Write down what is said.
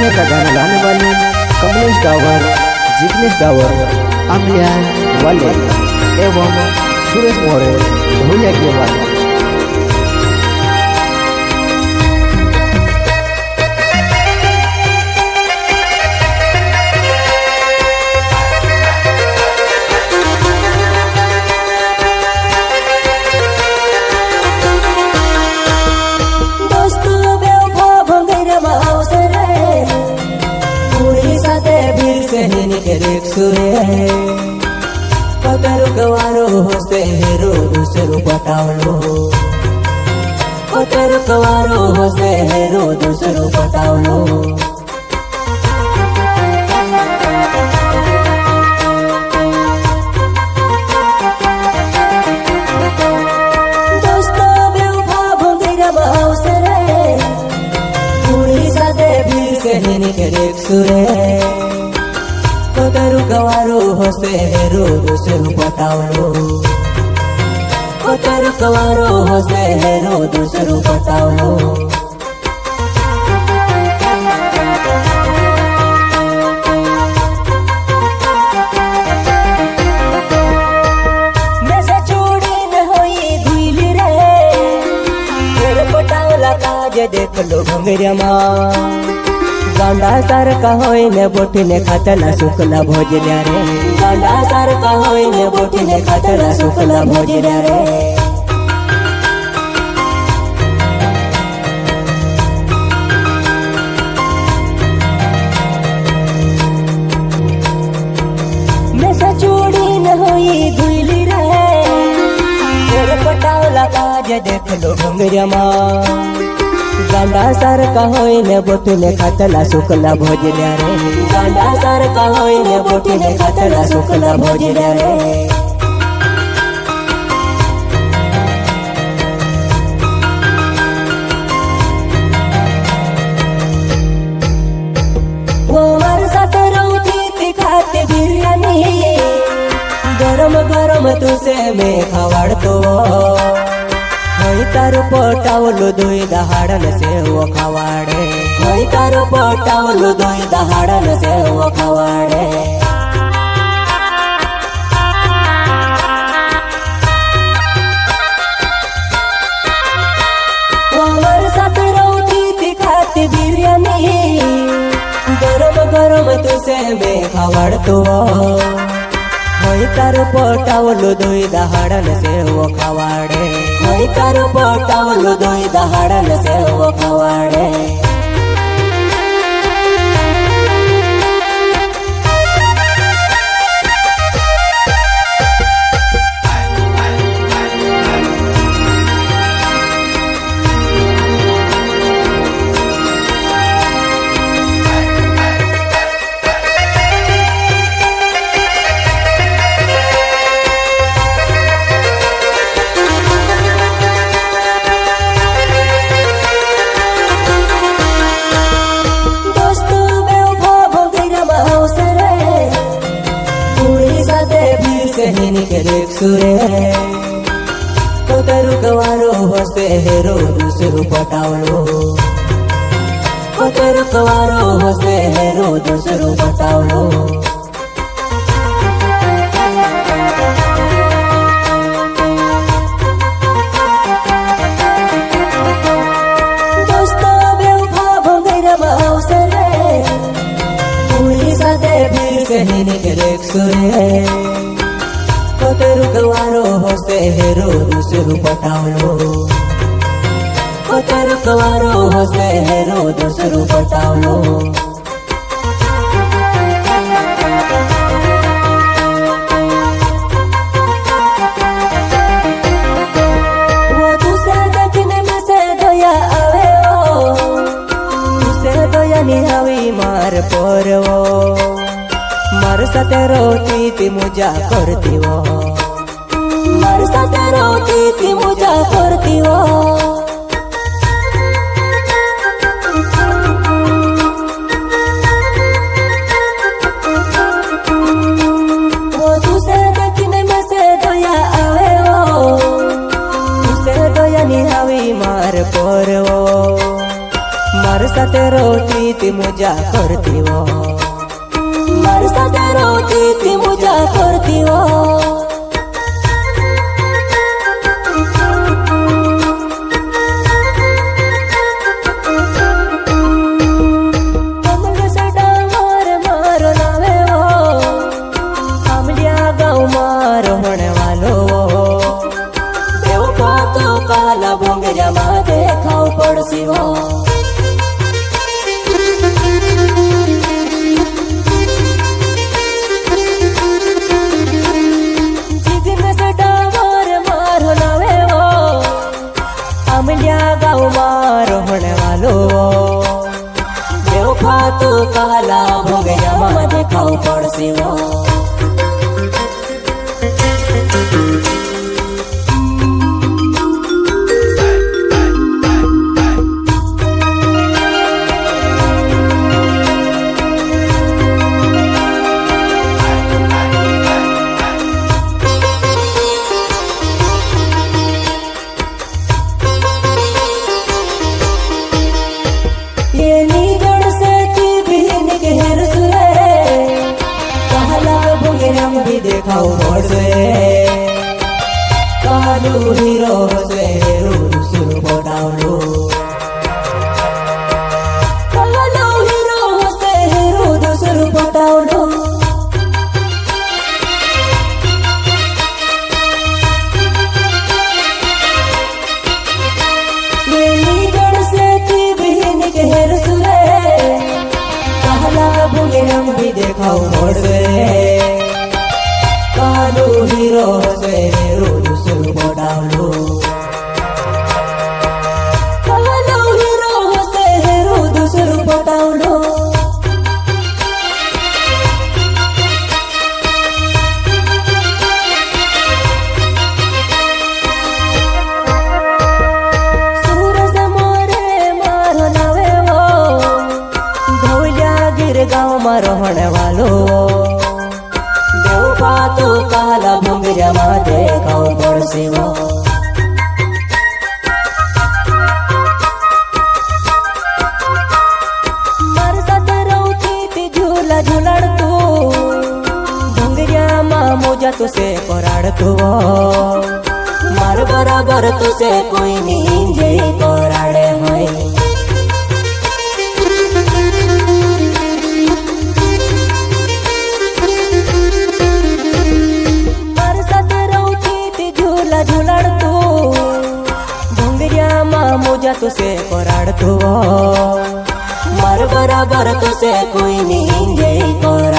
सुनने का गाना लाने वाले कमलेश डावर, जिग्नेश डावर, अमलिया वाले एवं सुरेश मोरे भूलिया के वाले। पतरु कवारो होसे हेरो दूसरो पटावलो, पतरु कवारो होसे हेरो दूसरो पटावलो। दोस्तो बेवफा भंगेरा बावसरे पूरी साथे भीड़ से हिनी के रेख सुरे। पतरु कवारो होसे हेरो दूसरो पटावलो, पतरु कवारो होसे हेरो दूसरो पटावलो। मेसे चूड़ी न होई धुइली रे, हेरो पटावला काज देख लो भंगेरिया माँ। गांडा सारका होईने बोटीने खातला सुकला भोजल्या रे, गांडा सारका होईने बोटीने खातला सुकला भोजल्या रे। मेसा चूड़ी न होई धुइली रे, तेरे पटावला काज देख लो भंगरिया माँ। गांडा सारका होईने बोटीने खातला सुकला भोजल्या रे, गांडा सारका होईने बोटीने खातला सुकला भोजल्या रे। वो मार साथ रहती थी खाते बिरयानी, गरम गरम तुसे मैं खावाड़तो। होई तारो पटावलो दोई दहाड़न से वो खवाड़े, होई तारो पटावलो दोई दहाड़न से वो खवाड़े। वो साथ रहती थी खाती बिरयानी, गरम गरम तुसे मैं खवाड़तो। होई तारो पटावलो दोई दहाड़न से वो खवाड़े, होई तारो पटावलो दोई दहाड़न से वो खवाड़े। पतरु कवारो होसे हेरो दूसरो पटावलो, पतरु कवारो होसे हेरो दूसरो पटावलो। दोस्तो बेवफा भंगेरा बावसरे पूरी साथे भीड़ से हिनी के रेख सुरे। पतरु कवारो होसे हेरो दूसरो पटावलो, पतरु कवारो होसे हेरो दूसरो पटावलो। वो तुसे देखने में से दया आवे ओ, तुसे दया निहावी मार परवो। मार साथे रोती थी मुजा करती वो, मार साथे रोती थी मुजा करती वो। वो तुसे देखने में से दया आवे ओ, तुसे दया निहावी मार परवो। मार માર સાથે રોતી તી મજા કરતી હો, માર સાથે રોતી તી મજા કરતી હો. કાલા ભોંગરામાં દેખાવ પડશી હો. જીગને સડાવર મારો નાવે હો, આમલિયા ગાઉ મારો ભણવાલો. દેવખા તો કાલા ભોંગરામાં દેખાવ પડશી હો. દેખાવ પડશે કાલુ હીરો હશે રૂસુર બોડાવલો. કાલુ હીરો હશે રૂસુર બોડાવલો. લેલી ગણસે તી બહેન કે હેર સુરે કાલા ભૂગે રંગ ભી દેખાવ પડશે કાલુ હીરો હશે રૂસુર બોડાવલો. કાલુ હીરો હશે રૂસુર બોડાવલો. સૂરજ મોરે મારો નાવે હો, ધોલિયા ગીર ગાँव માં રહણવાલો. તો કાલા ભોંગરામાં દેખાવ પડશે હો. માર સાથે રૌતી તી ઝૂલા ઝૂલાડતું, ભોંગરામાં મોજા તુસે કરાડતું હો. માર બરાબર તુસે કોઈ ની જઈ કરાડે હોય. ઝૂલાડતું ભોંગરિયામાં મોજા તુસે કરાડતું હો. માર બરાબર તુસે કોઈ ની જઈ કર